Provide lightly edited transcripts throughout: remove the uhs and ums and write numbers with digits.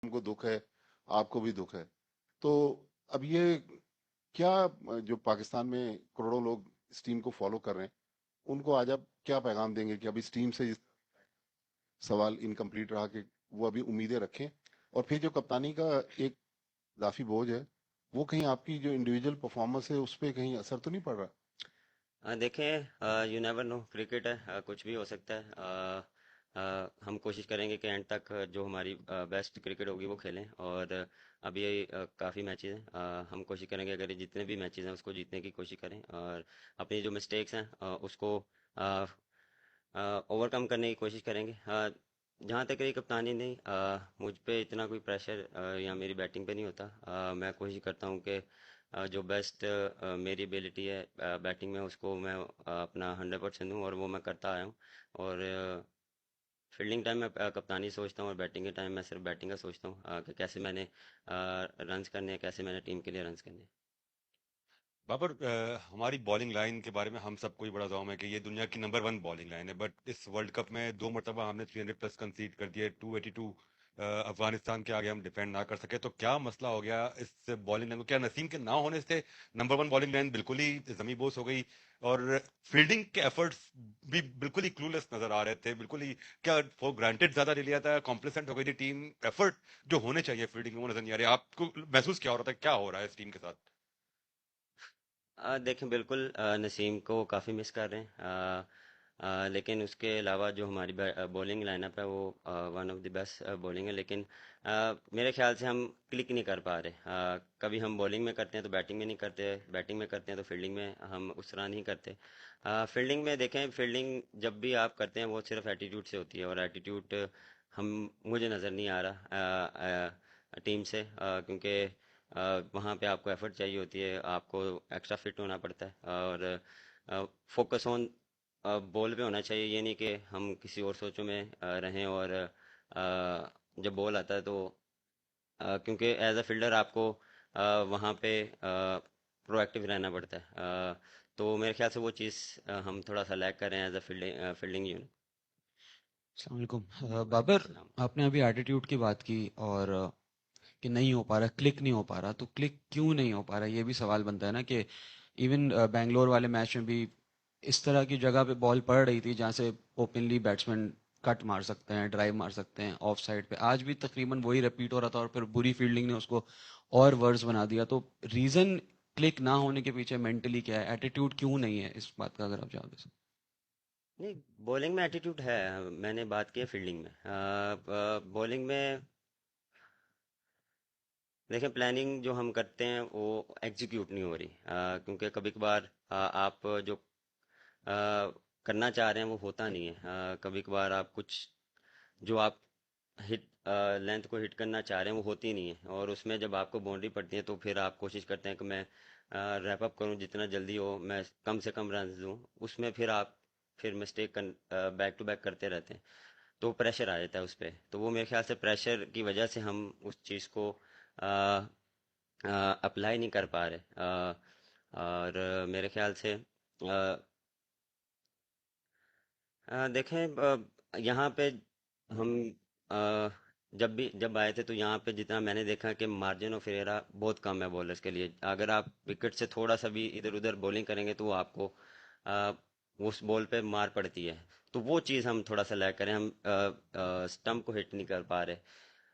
ہم کو دکھ ہے، آپ کو بھی دکھ ہے. تو اب یہ کیا جو پاکستان میں کروڑوں لوگ اس ٹیم کو فالو کر رہے ہیں، ان کو آج آپ کیا پیغام دیں گے کہ اب اس ٹیم سے سوال انکمپلیٹ رہا کہ وہ ابھی امیدیں رکھیں؟ اور پھر جو کپتانی کا ایک اضافی بوجھ ہے، وہ کہیں آپ کی جو انڈیویجول پرفارمنس ہے اس پہ کہیں اثر تو نہیں پڑ رہا؟ دیکھیں، یو نیور نو، کرکٹ ہے، کچھ بھی ہو سکتا ہے. ہم کوشش کریں گے کہ اینڈ تک جو ہماری بیسٹ کرکٹ ہوگی وہ کھیلیں. اور ابھی کافی میچز ہیں. ہم کوشش کریں گے اگر جتنے بھی میچز ہیں اس کو جیتنے کی کوشش کریں، اور اپنی جو مسٹیکس ہیں اس کو اوور کم کرنے کی کوشش کریں گے. جہاں تک رہی کپتانی نہیں، مجھ پہ اتنا کوئی پریشر یا میری بیٹنگ پہ نہیں ہوتا. میں کوشش کرتا ہوں کہ جو بیسٹ میری ابیلٹی ہے بیٹنگ میں، اس کو میں اپنا 100% دوں، اور وہ میں کرتا آیا ہوں. اور فیلڈنگ ٹائم میں کپتانی سوچتا ہوں، اور بیٹنگ کے ٹائم میں صرف بیٹنگ کا سوچتا ہوں کہ کیسے میں نے رنز کرنے ہیں، کیسے میں نے ٹیم کے لیے رنز کرنے ہیں. بابر، ہماری بالنگ لائن کے بارے میں ہم سب کو ہی بڑا زوم ہے کہ یہ دنیا کی نمبر 1 بالنگ لائن ہے، بٹ اس ورلڈ کپ میں 2 مرتبہ ہم نے 300 پلس کنسیڈ کر دیے. 282 افغانستان کے آگے ہم ڈیفینڈ نہ کر سکے. تو کیا مسئلہ ہو گیا اس بالنگ لائن کو؟ کیا نسیم کے نہ ہونے سے نمبر 1 بالنگ لائن بالکل ہی زمیں بوس ہو گئی؟ اور فیلڈنگ کے ایفرٹس بھی بالکل ہی کلولیس نظر آ رہے تھے، بالکل ہی کیا فور گرانٹیڈ زیادہ لے لیا تھا، کمپلیسنٹ ہو گئی تھی ٹیم. ایفرٹ جو ہونے چاہیے فیلڈنگ میں وہ نظر نہیں آ رہے. آپ کو محسوس کیا ہو رہا تھا، کیا ہو رہا ہے اس ٹیم کے ساتھ؟ دیکھیں، بالکل نسیم کو کافی مس کر رہے ہیں. لیکن اس کے علاوہ جو ہماری بولنگ لائن اپ ہے وہ one of the best bowling ہے. لیکن میرے خیال سے ہم کلک نہیں کر پا رہے. کبھی ہم بولنگ میں کرتے ہیں تو بیٹنگ میں نہیں کرتے، بیٹنگ میں کرتے ہیں تو فیلڈنگ میں ہم اس طرح نہیں کرتے. فیلڈنگ میں دیکھیں، فیلڈنگ جب بھی آپ کرتے ہیں وہ صرف ایٹیٹیوڈ سے ہوتی ہے، اور ایٹیٹیوڈ مجھے نظر نہیں آ رہا ٹیم سے. کیونکہ وہاں پہ آپ کو ایفرٹ چاہیے ہوتی ہے، آپ کو ایکسٹرا فٹ ہونا پڑتا ہے، اور فوکس آن بال پہ ہونا چاہیے. یہ نہیں کہ ہم کسی اور سوچوں میں رہیں. اور جب بال آتا ہے تو کیونکہ ایز اے فیلڈر آپ کو وہاں پہ پرو ایکٹیو رہنا پڑتا ہے. تو میرے خیال سے وہ چیز ہم تھوڑا سا لیک کر رہے ہیں ایز اے فیلڈنگ یونٹ. السلام علیکم. بابر، السلام. آپ نے ابھی ایٹیٹیوڈ کی بات کی، اور کہ نہیں ہو پا رہا، کلک نہیں ہو پا رہا. تو کلک کیوں نہیں ہو پا رہا، یہ بھی سوال بنتا ہے نا. کہ ایون بنگلور والے میچ میں بھی اس طرح کی جگہ پہ بال پڑ رہی تھی جہاں سے اوپنلی بیٹسمین کٹ مار سکتے ہیں، ڈرائیو مار سکتے ہیں آف سائڈ پہ. آج بھی تقریباً وہی رپیٹ ہو رہا تھا، اور پھر بری فیلڈنگ نے اس کو اور ورز بنا دیا. تو ریزن کلک نہ ہونے کے پیچھے مینٹلی کیا ہے؟ ایٹیٹیوڈ کیوں نہیں ہے اس بات کا، اگر آپ جواب دے سکیں. نہیں، بولنگ میں ایٹیٹیوڈ ہے. میں نے بات کی ہے فیلڈنگ میں. بولنگ میں دیکھیں، پلاننگ جو ہم کرتے ہیں وہ ایگزیکیوٹ نہیں ہو رہی. کیونکہ کبھی کبھار آپ جو آ، کرنا چاہ رہے ہیں وہ ہوتا نہیں ہے. کبھی کبھار آپ کچھ جو آپ ہٹ لینتھ کو ہٹ کرنا چاہ رہے ہیں وہ ہوتی نہیں ہے، اور اس میں جب آپ کو باؤنڈری پڑتی ہے تو پھر آپ کوشش کرتے ہیں کہ میں ریپ اپ کروں جتنا جلدی ہو، میں کم سے کم رنز دوں. اس میں پھر آپ پھر مسٹیک بیک ٹو بیک کرتے رہتے ہیں، تو پریشر آ جاتا ہے اس پہ. تو وہ میرے خیال سے پریشر کی وجہ سے ہم اس چیز کو اپلائی نہیں کر پا رہے. اور میرے خیال سے دیکھیں، یہاں پہ ہم آ، جب آئے تھے تو یہاں پہ جتنا میں نے دیکھا کہ مارجن آف ایرر بہت کم ہے بولرز کے لیے. اگر آپ وکٹ سے تھوڑا سا بھی ادھر ادھر بولنگ کریں گے تو وہ آپ کو آ، اس بال پہ مار پڑتی ہے. تو وہ چیز ہم تھوڑا سا لیک کریں. ہم سٹمپ کو ہٹ نہیں کر پا رہے.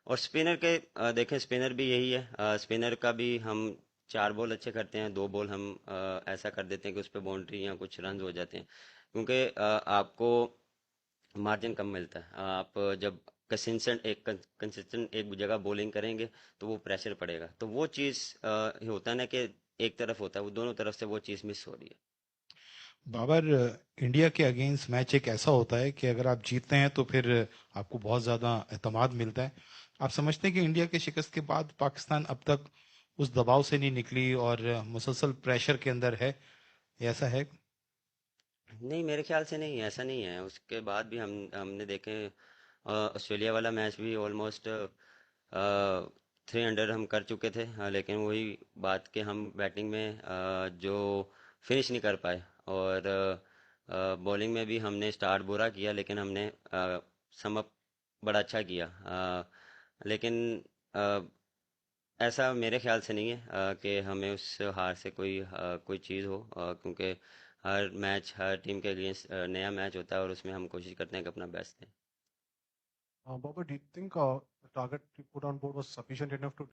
اور اسپنر کے دیکھیں، اسپنر بھی یہی ہے. اسپنر کا بھی ہم 4 بال اچھے کرتے ہیں، 2 بال ہم ایسا کر دیتے ہیں کہ اس پہ باؤنڈری یا کچھ رنز ہو جاتے ہیں. کیونکہ آپ کو مارجن کم ملتا ہے. آپ جب کنسسٹنٹ ایک جگہ بولنگ کریں گے تو وہ پریشر پڑے گا. تو وہ چیز ہوتا ہے نا کہ ایک طرف ہوتا ہے، وہ دونوں طرف سے وہ چیز مس ہو رہی ہے. بابر، انڈیا کے اگینسٹ میچ ایک ایسا ہوتا ہے کہ اگر آپ جیتتے ہیں تو پھر آپ کو بہت زیادہ اعتماد ملتا ہے. آپ سمجھتے ہیں کہ انڈیا کے شکست کے بعد پاکستان اب تک اس دباؤ سے نہیں نکلی اور مسلسل پریشر کے اندر ہے؟ یہ ایسا ہے؟ نہیں، میرے خیال سے نہیں، ایسا نہیں ہے. اس کے بعد بھی ہم نے دیکھے آسٹریلیا والا میچ بھی آلموسٹ 300 ہم کر چکے تھے. لیکن وہی بات کہ ہم بیٹنگ میں جو فنش نہیں کر پائے. اور بولنگ میں بھی ہم نے اسٹارٹ برا کیا، لیکن ہم نے سم اپ بڑا اچھا کیا. لیکن ایسا میرے خیال سے نہیں ہے کہ ہمیں اس ہار سے کوئی چیز ہو، کیونکہ ہر میچ ہر ٹیم کے اگینسٹ نیا میچ ہوتا ہے اور اس میں ہم کوشش کرتے ہیں کہ اپنا بیسٹ دیں۔ Baba, do you think the target you put on board was sufficient enough to